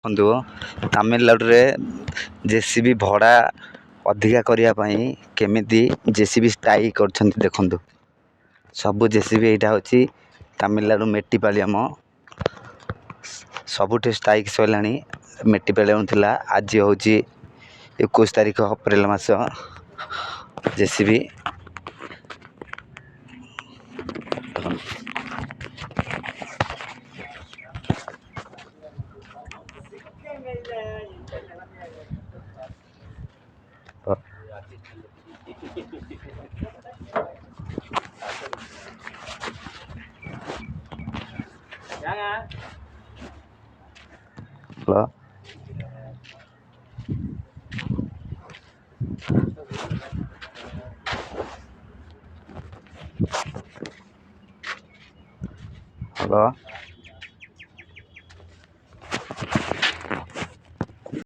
ଦେଖନ୍ତୁ ତାମିଲନାଡ଼ୁରେ ଜେସିବି ଭଡ଼ା ଅଧିକା କରିବା ପାଇଁ କେମିତି ଜେସିବି ଷ୍ଟ୍ରାଇକ୍ କରିଛନ୍ତି ଦେଖନ୍ତୁ। ସବୁ ଜେସିବି ଏଇଟା ହେଉଛି ତାମିଲନାଡ଼ୁ ମେଟ୍ଟିପାଳିୟମ। ସବୁଠି ଷ୍ଟ୍ରାଇକ୍ ସରିଲାଣି। ମେଟ୍ଟିପାଳିୟମ ଥିଲା, ଆଜି ହେଉଛି 21 ତାରିଖ ଏପ୍ରିଲ ମାସ। JCB hello. ହ୍ୟାଲୋ।